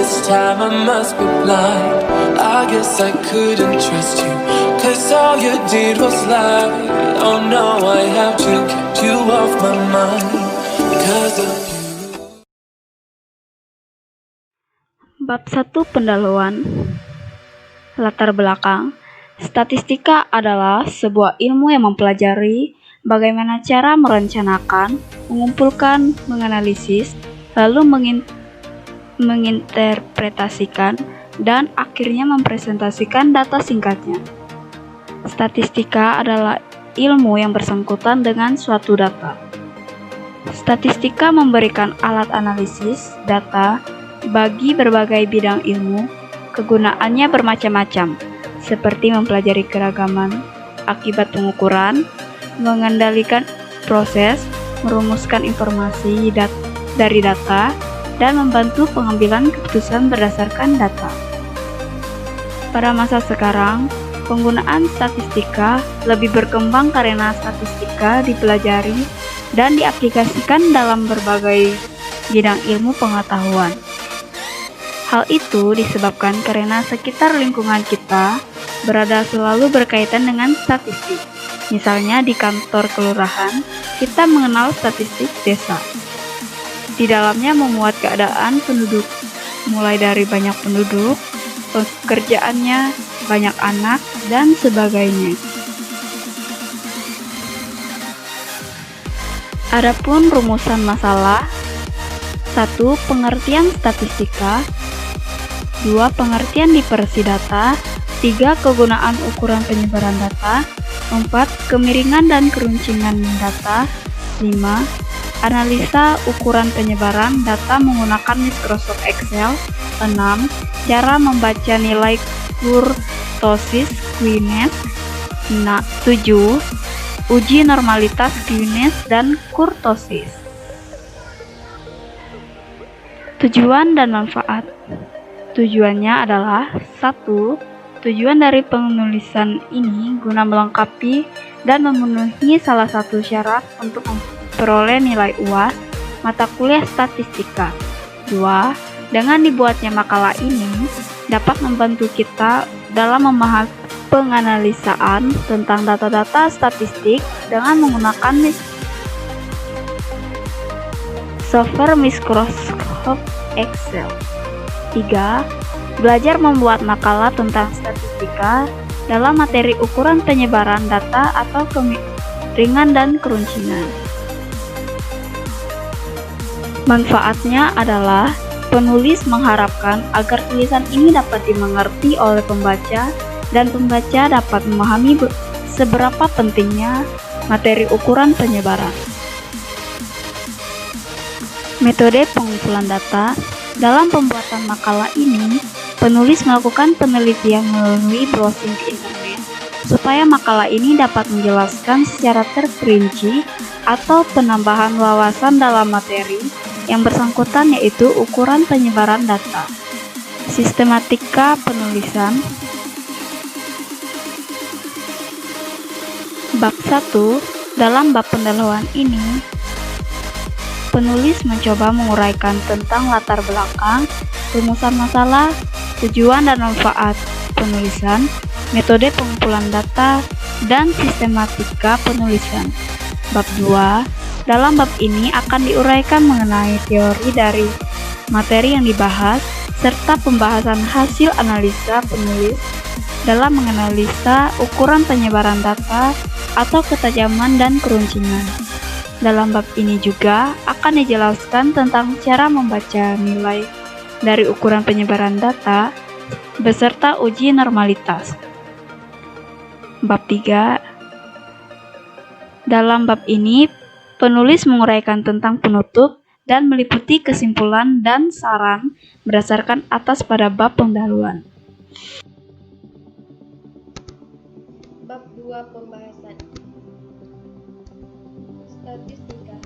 this time I must be blind. I guess I couldn't trust you, 'cause all you did was lie. Oh no, I have to keep you off my mind because of you. Bab 1 Pendahuluan. Latar belakang. Statistika adalah sebuah ilmu yang mempelajari bagaimana cara merencanakan, mengumpulkan, menganalisis, lalu menginterpretasikan, dan akhirnya mempresentasikan data singkatnya. Statistika adalah ilmu yang bersangkutan dengan suatu data. Statistika memberikan alat analisis data bagi berbagai bidang ilmu. Kegunaannya bermacam-macam, seperti mempelajari keragaman akibat pengukuran, mengendalikan proses, merumuskan informasi dari data, dan membantu pengambilan keputusan berdasarkan data. Pada masa sekarang, penggunaan statistika lebih berkembang karena statistika dipelajari dan diaplikasikan dalam berbagai bidang ilmu pengetahuan. Hal itu disebabkan karena sekitar lingkungan kita berada selalu berkaitan dengan statistik. Misalnya di kantor kelurahan, kita mengenal statistik desa. Di dalamnya memuat keadaan penduduk, mulai dari banyak penduduk, pekerjaannya, banyak anak, dan sebagainya. Adapun rumusan masalah: 1. Pengertian statistika. 2. Pengertian dispersi data. 3. Kegunaan ukuran penyebaran data. 4. Kemiringan dan keruncingan data. 5. Analisa ukuran penyebaran data menggunakan Microsoft Excel. 6. Cara membaca nilai kurtosis skewness. 7. Uji normalitas skewness dan kurtosis. Tujuan dan manfaat. Tujuannya adalah: 1. Tujuan dari penulisan ini guna melengkapi dan memenuhi salah satu syarat untuk memperoleh nilai UAS mata kuliah statistika. 2. Dengan dibuatnya makalah ini dapat membantu kita dalam memahami penganalisaan tentang data-data statistik dengan menggunakan software Microsoft Excel. 3. Belajar membuat makalah tentang statistika dalam materi ukuran penyebaran data atau kemiringan dan keruncingan. Manfaatnya adalah: penulis mengharapkan agar tulisan ini dapat dimengerti oleh pembaca dan pembaca dapat memahami seberapa pentingnya materi ukuran penyebaran. Metode pengumpulan data. Dalam pembuatan makalah ini, penulis melakukan penelitian melalui browsing di internet supaya makalah ini dapat menjelaskan secara terperinci atau penambahan wawasan dalam materi yang bersangkutan, yaitu ukuran penyebaran data. Sistematika penulisan. Bab 1. Dalam bab pendahuluan ini, penulis mencoba menguraikan tentang latar belakang, rumusan masalah, tujuan dan manfaat penulisan, metode pengumpulan data, dan sistematika penulisan. Bab 2. Dalam bab ini akan diuraikan mengenai teori dari materi yang dibahas, serta pembahasan hasil analisa penulis dalam menganalisa ukuran penyebaran data atau ketajaman dan keruncingan. Dalam bab ini juga akan dijelaskan tentang cara membaca nilai dari ukuran penyebaran data beserta uji normalitas. Bab 3. Dalam bab ini, penulis menguraikan tentang penutup dan meliputi kesimpulan dan saran berdasarkan atas pada bab pendahuluan. Bab 2 Pembahasan. Statistika.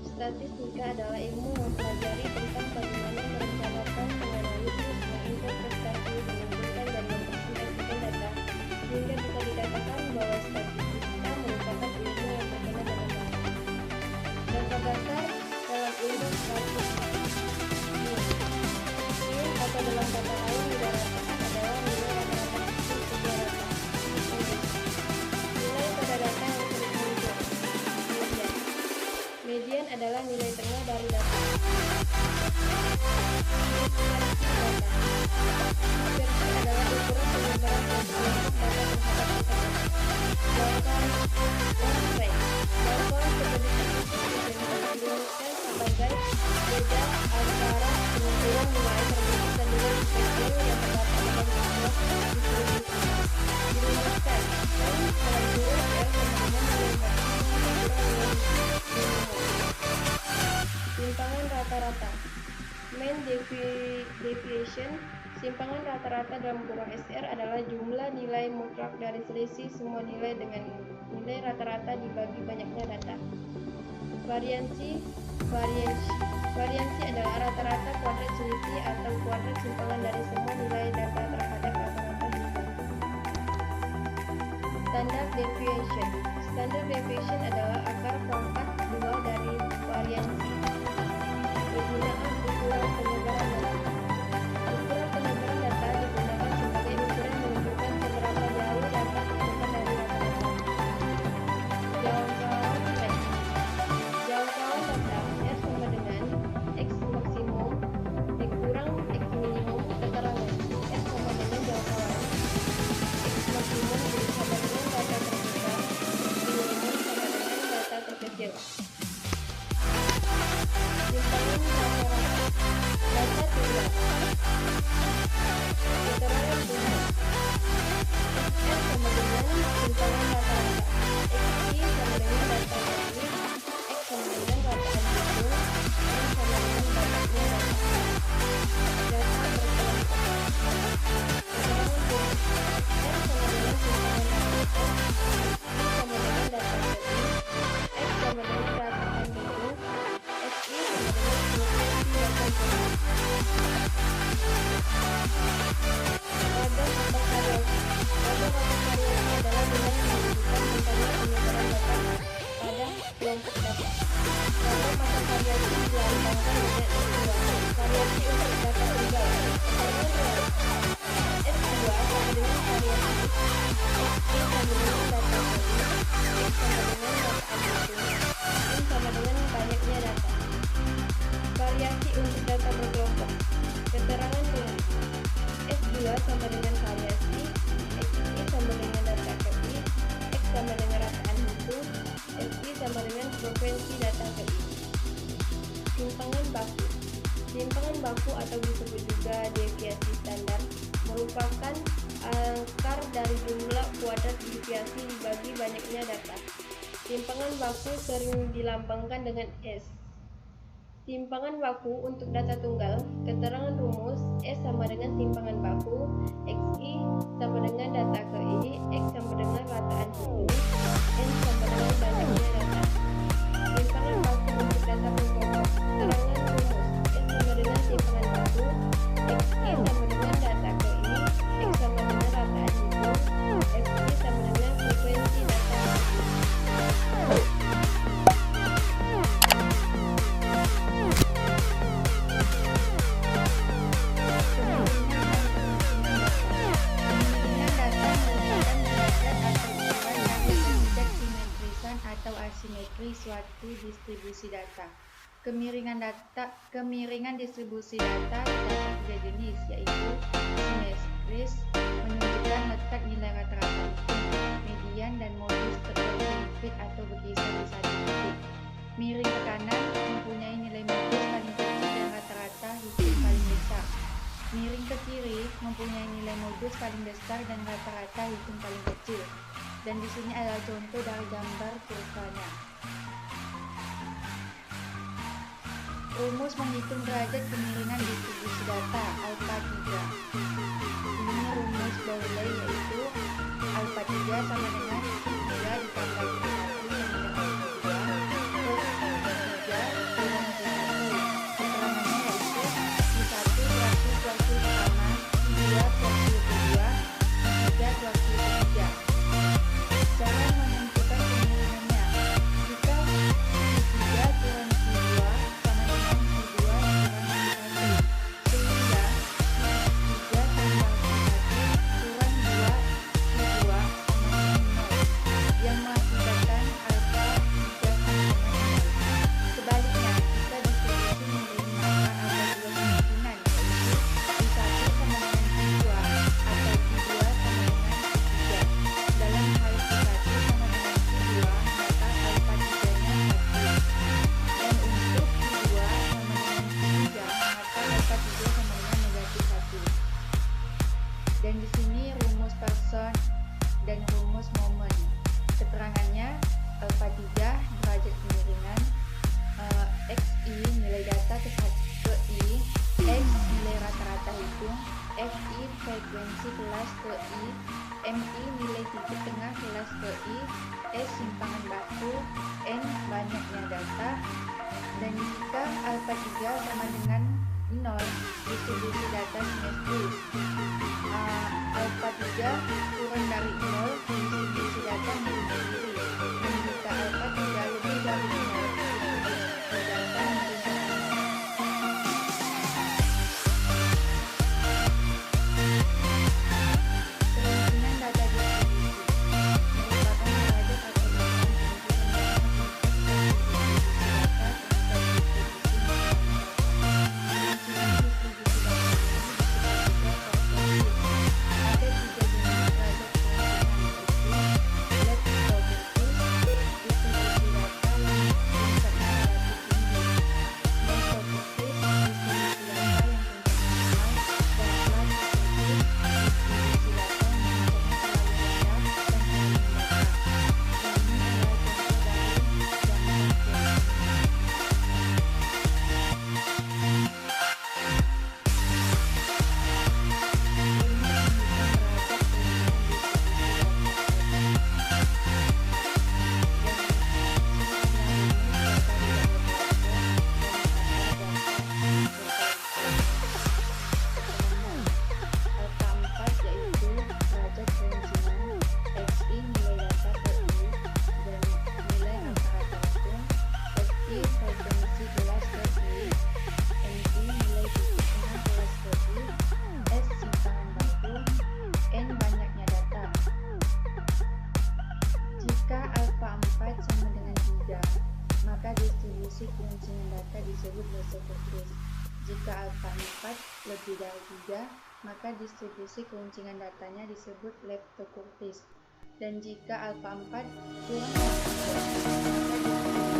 Statistika adalah ilmu mempelajari tentang bagaimana merencanakan, menganalisis, menginterpretasi, mengumpulkan dan mempresentasikan data, sehingga bisa dikatakan bahwa statistika merupakan ilmu yang terkena dengan data. Dasar-dasar dalam ilmu statistik. Ilmu Dengan kata lain, nilai rata adalah nilai rata-rata sistem sebuah data. Nilai pada data yang sering muncul. Median. Median adalah nilai tengah dari data. Dispersi adalah ukuran penyebaran kelompok data terhadap data. Jangkauan range. Jangkauan sebagai dirumuskan sebagai beda antara pengumpulan nilai terbentuk dan nilai spesial yang terdapat dalam sebuah distribusi. Dirumuskan range dalam huruf R sama dengan nilai maksimum kurang nilai minimum. Simpangan rata-rata. Mean deviation. Simpangan rata-rata dalam kurang SR adalah jumlah nilai mutlak dari selisih semua nilai dengan nilai rata-rata dibagi banyaknya data. Variansi adalah rata-rata kuadrat selisih atau kuadrat simpangan dari semua nilai data terhadap rata-rata nilai. Standard deviation. Standard deviation adalah akar pangkat 2 dari variansi. Penggunaan ukuran penyebaran data. Ukuran penyebaran data digunakan sebagai ukuran menunjukkan seberapa jauh data tersebar dari rata-rata. Jangkauan range. Jangkauan data R sama dengan X maksimum dikurang X minimum. Keterangan R sama dengan jangkauan X maksimum sama dengan data terbesar, X minimum sama dengan data terkecil. Simpangan rata-rata. Data tunggal. Keterangan tunggal. XR sama dengan simpangan rata-rata. XY sama dengan data ini. X sama dengan rataan itu. Y sama dengan banyaknya data. Data berkelompok. Keterangan tunggal. R sama dengan simpangan rata-rata. XY sama dengan data ini. X sama dengan rataan itu. XY sama dengan frekuensi data ini. Ragam atau variasi. Ragam atau variasi adalah nilai yang menunjukkan tingkatnya penyebaran data pada kelompok data. Ragam atau variasi dilambangkan dengan S2. Variasi untuk data tunggal. Keterangan S2 sama dengan variasi. XY sama dengan data ini. X sama dengan rataan itu. Y sama dengan banyaknya data. Variasi untuk data berkelompok. Keterangan tunggal. S2 sama dengan variasi, XY sama dengan data KI, X sama dengan rataan hitung, SY sama dengan frekuensi data KI. Simpangan baku. Simpangan baku atau disebut juga deviasi standar merupakan akar dari jumlah kuadrat deviasi dibagi banyaknya data. Simpangan baku sering dilambangkan dengan S. Simpangan baku untuk data tunggal. Keterangan rumus S sama dengan simpangan baku, XY sama dengan data KI, X sama dengan rataan hitung, N sama dengan banyaknya data. Simpangan baku untuk data berkelompok. Keterangan rumus S sama dengan simpangan baku, XY sama dengan data KI, X sama dengan rataan hitung, SY sama dengan frekuensi data. Atau asimetri suatu distribusi data. Kemiringan distribusi data terdapat tiga jenis, yaitu simetris menunjukkan letak nilai rata-rata hitung, median dan modus terkonflik atau berkisar di satu titik. Miring ke kanan mempunyai nilai modus paling kecil dan rata-rata hitung paling besar. Miring ke kiri mempunyai nilai modus paling besar dan rata-rata hitung paling kecil. Dan di sini adalah contoh dari gambar kurvanya. Rumus menghitung derajat kemiringan distribusi data alpha 3. Ini rumus Bowley, yaitu alpha 3 sama dengan 3 ditambah 1 sama dengan 2 plus 3 kurang 1. Keterangannya yaitu di 1 kuartil pertama, 2 kuartil kedua, 3 kuartil ketiga. Cara menentukan kemiringannya. Jika Q3 kurang Q2 sama dengan Q2 kurang Q1, sehingga MI nilai titik tengah kelas PI, S simpangan baku, N banyaknya data, dan jika alfa 3 sama dengan 0, distribusi data simetris. Alfa 3 kurang dari 0, distribusi data merujuk diri. Dan jika alfa 3 lebih dari 0, distribusi data merujuk diri. Keruncingan data distribusi merupakan derajat atau ukuran keruncingan data disebut Leucippus. Jika alfa 4 lebih dari 3, maka distribusi keruncingan datanya disebut Leptokurtis. Dan jika alfa 4 kurang dari 3, maka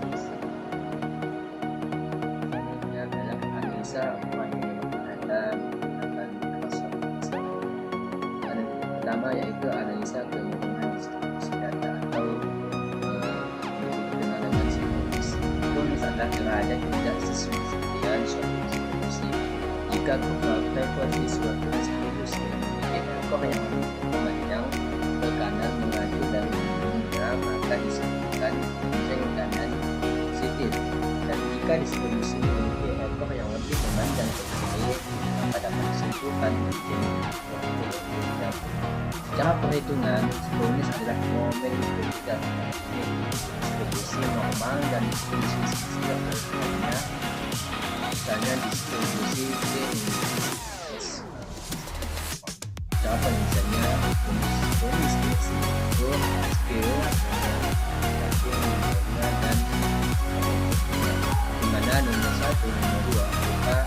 distribusi dalam analisa ukuran data menggunakan klassifikasi. Pertama yaitu analisa kemungkinan distribusi data atau adalah derajat tidak sesuaian suatu distribusi. Jika frekuensi suatu distribusi memiliki ekor yang memanjang ke kanan mengacu dari minimumnya, maka disebutkan kuncing kanan positif. Dan jika distribusi memiliki ekor yang lebih memanjang ke kiri, maka dapat disebutkan kuncing negatif. Secara perhitungan, bonus adalah momen tidak distribusi normal dan distribusi sisi lainnya, misalnya distribusi T-S. Cara penulisannya bonus distribusi itu skill dan dimana nomor 1 nomor 2 angka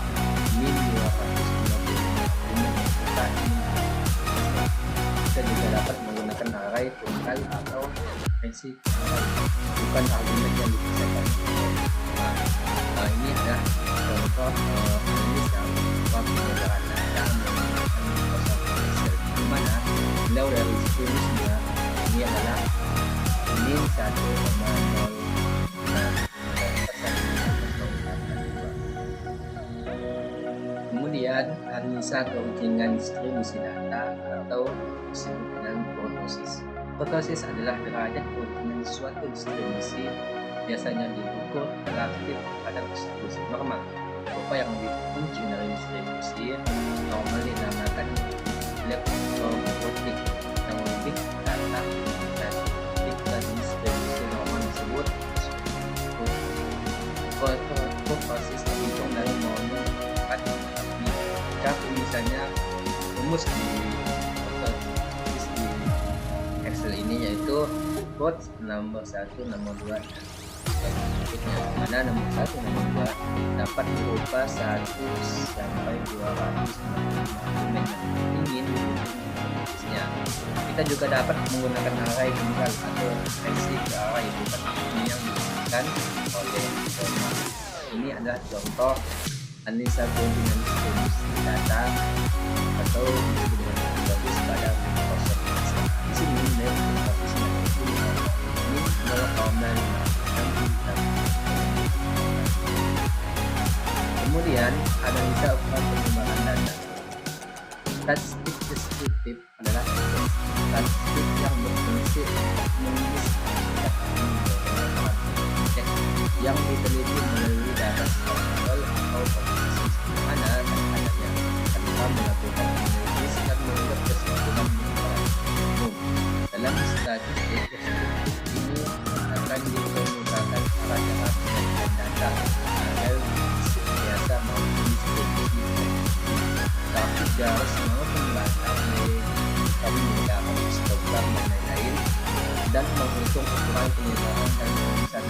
min 255 angka min. Kita juga dapat menggunakan array tunggal atau referensi bukan argumen yang dipisahkan. Nah, ini adalah contoh penulis yang penyebaran data menggunakan Microsoft Excel, di mana beliau dari tulisnya ini adalah min 1,0 Kemudian analisa keuncingan distribusi data atau disebut dengan kurtosis. Kurtosis adalah derajat keuncingan suatu distribusi, biasanya diukur relatif pada distribusi normal. Berupa yang lebih kuncing dari distribusi normal dinamakan leptokurtik, yang lebih data relatif dari distribusi normal disebut kurtosis terhitung dari momen 4 tapi misalnya rumus di Excel ini yaitu quotes nomor 1, nomor 2 dan berikutnya, mana nomor 1, nomor 2 dapat berupa 1 sampai 200 argumen yang ingin dibutuhkan. Kita juga dapat menggunakan array tunggal atau referensi ke array bukan ini yang diberikan oleh format. Ini adalah contoh analisa keuncingan distribusi data atau disebut dengan kurtosis pada Microsoft Excel. Di sini nilai kurtosisnya itu ini 0,5. Kemudian analisa ukuran pengembangan data. Statistik deskriptif adalah statistik yang berfungsi untuk mengistilahkan yang diteliti melalui data sampel atau komposisi di mana adanya tanpa melakukan analisis dan membuat kesimpulan mengenai umum. Dalam statistik deskriptif ini akan dikemukakan cara-cara penyajian data agar biasa maupun distribusi tapi garis maupun batas kami menggunakan histogram dan lain-lain dan menghitung ukuran penyebaran dan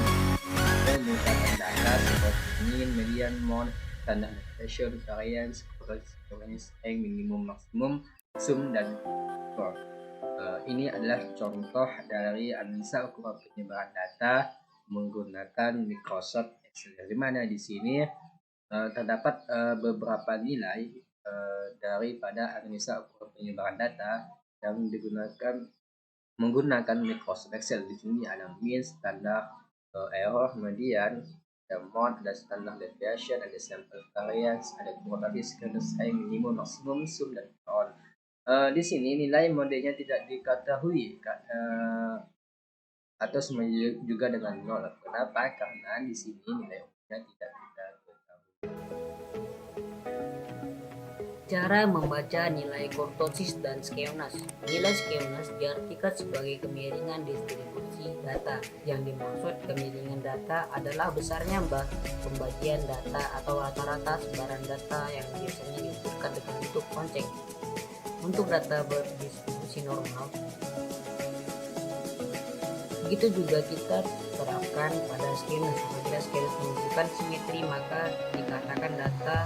penggunaan data seperti mean, median, mode, standard deviation, variance, correspondence, minimum, maksimum, sum, dan score. Ini adalah contoh dari analisa ukuran penyebaran data menggunakan Microsoft Excel, di mana di sini terdapat beberapa nilai daripada analisa ukuran penyebaran data yang digunakan menggunakan Microsoft Excel. Di sini ada mean, standar error, median, ada mode, ada standard deviation, ada sample variance, ada probability, minimum, maksimum, sum, dan on. Di sini nilai modenya tidak diketahui atau semuanya juga dengan nol. Kenapa? Karena di sini nilai umumnya tidak kita ketahui. Cara membaca nilai kurtosis dan skeonas. Nilai skeonas diartikan sebagai kemiringan distribusi data. Yang dimaksud kemiringan data adalah besarnya pembagian data atau rata-rata sebaran data yang biasanya diukurkan dengan bentuk lonceng. Untuk data berdistribusi normal, begitu juga kita terapkan pada skeonas. Apabila skeonas menunjukkan simetri, maka dikatakan data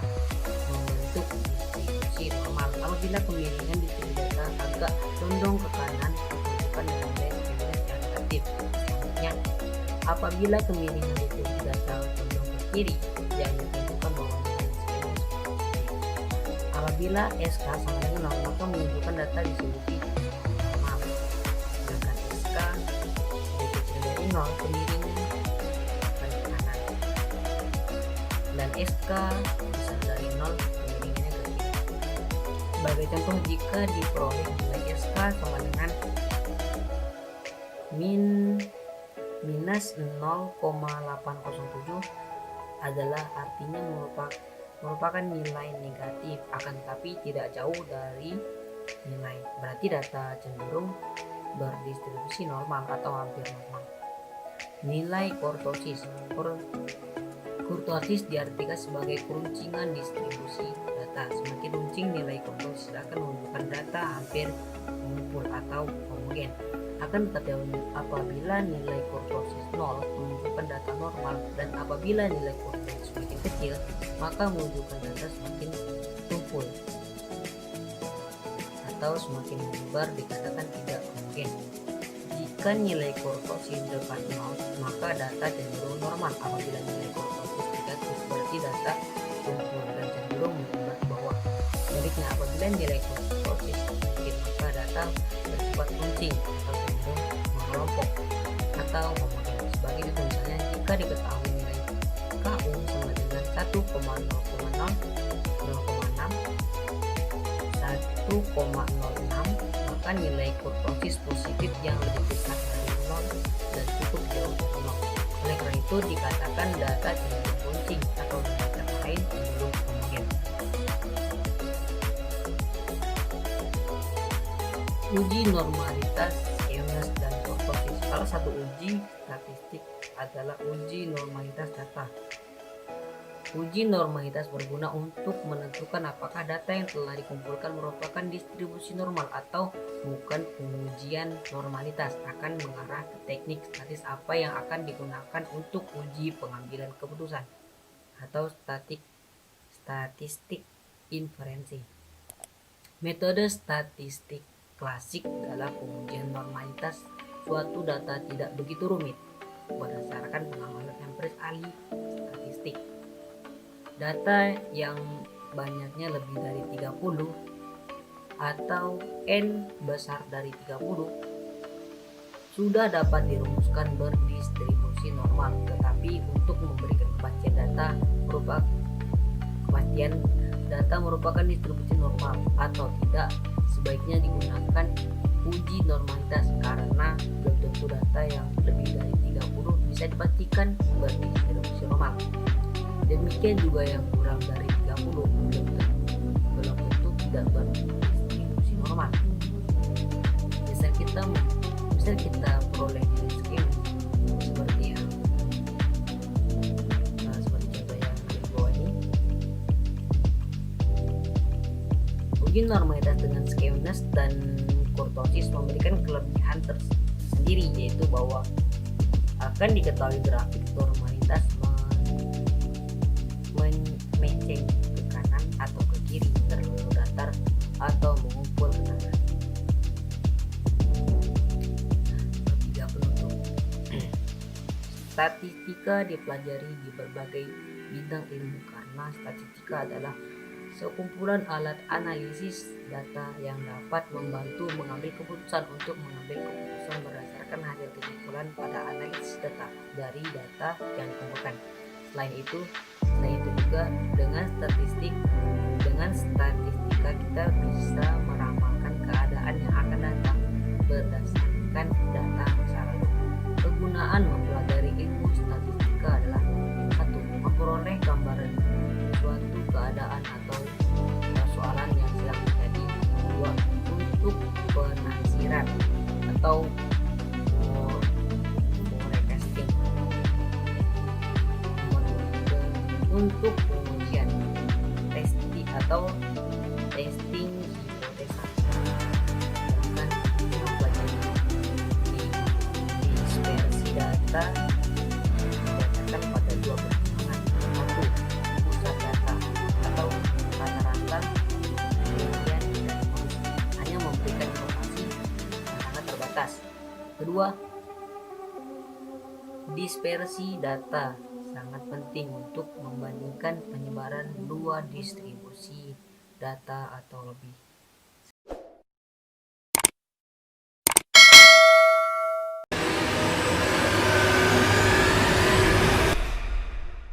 membentuk distribusi normal. Apabila kemiringan distribusi data agak condong ke kanan, menunjukkan nilai skeonas yang negatif. Selanjutnya, apabila kemiringan distribusi data condong ke kiri, yang menunjukkan bahwa nilai skeonas positif. Apabila SK sama dengan 0, maka menunjukkan data distribusi normal. Sedangkan SK lebih kecil dari 0, kemiringan ke kanan. Dan SK besar dari 0, kemiringannya ke kiri. Sebagai contoh, jika diperoleh nilai SK sama dengan minus 0,807 adalah artinya merupakan nilai negatif, akan tetapi tidak jauh dari nilai. Berarti data cenderung berdistribusi normal atau hampir normal. Nilai kurtosis. Kurtosis diartikan sebagai keruncingan distribusi data. Semakin runcing nilai kurtosis akan menunjukkan data hampir mengumpul atau homogen. Akan tetapi apabila nilai kurtosis 0 menunjukkan data normal, dan apabila nilai kurtosis semakin kecil maka menunjukkan data semakin tumpul atau semakin menyebar, dikatakan tidak homogen. Jika nilai kurtosis dekat 0 maka data cenderung normal. Apabila nilai kurtosis negatif berarti data tumpul dan cenderung menyebar ke bawah. Sebaliknya, apabila nilai kurtosis sedikit maka data bersifat runcing atau cenderung mengelompok atau homogen. Sebagai itu misalnya, jika diketahui nilai KU sama dengan 1,06, maka nilai kurtosis positif yang lebih besar dari 0 dan cukup jauh dari 0. Oleh karena itu dikatakan data cenderung runcing atau dengan kata lain cenderung homogen. Uji normalitas skeonas dan kurtosis. Salah satu uji statistik adalah uji normalitas data. Uji normalitas berguna untuk menentukan apakah data yang telah dikumpulkan merupakan distribusi normal atau bukan. Pengujian normalitas akan mengarah ke teknik statis apa yang akan digunakan untuk uji pengambilan keputusan atau statistik inferensi. Metode statistik klasik dalam pengujian normalitas suatu data tidak begitu rumit berdasarkan pengamatan empiris ahli statistik. Data yang banyaknya lebih dari 30 atau N besar dari 30 sudah dapat dirumuskan berdistribusi normal, tetapi untuk memberikan kepastian data berupa kepastian data merupakan distribusi normal atau tidak, sebaiknya digunakan uji normalitas karena belum tentu data yang lebih dari 30 bisa dipastikan berdistribusi normal. Demikian juga yang kurang dari 30 belum tentu tidak berdistribusi normal. Misal kita peroleh nilai skema seperti yang seperti contoh yang di bawah ini. Uji normalitas dengan skewness dan kurtosis memberikan kelebihan tersendiri, yaitu bahwa akan diketahui grafik normalitas menceng ke kanan atau ke kiri, terlalu datar atau mengumpul ke tengah. Ketiga, penutup. Statistika dipelajari di berbagai bidang ilmu karena statistika adalah sekumpulan alat analisis data yang dapat membantu mengambil keputusan. Untuk mengambil keputusan berdasarkan hasil kesimpulan pada analisis data dari data yang ditemukan. Selain itu juga dengan statistika kita bisa meramalkan keadaan yang akan datang berdasarkan data masa lalu. Kegunaan mempelajari ilmu statistika adalah: 1. Memperoleh gambaran suatu keadaan atau persoalan yang sedang terjadi. 2. Untuk penafsiran atau forecasting. Untuk pengujian testing hipotesa. Sedangkan mempelajari dispersi data berdasarkan pada dua pertimbangan. 1. Pusat data atau rata-rata penelitian dan hanya memberikan informasi yang sangat terbatas. Kedua, dispersi data sangat penting untuk membandingkan penyebaran dua distribusi data atau lebih.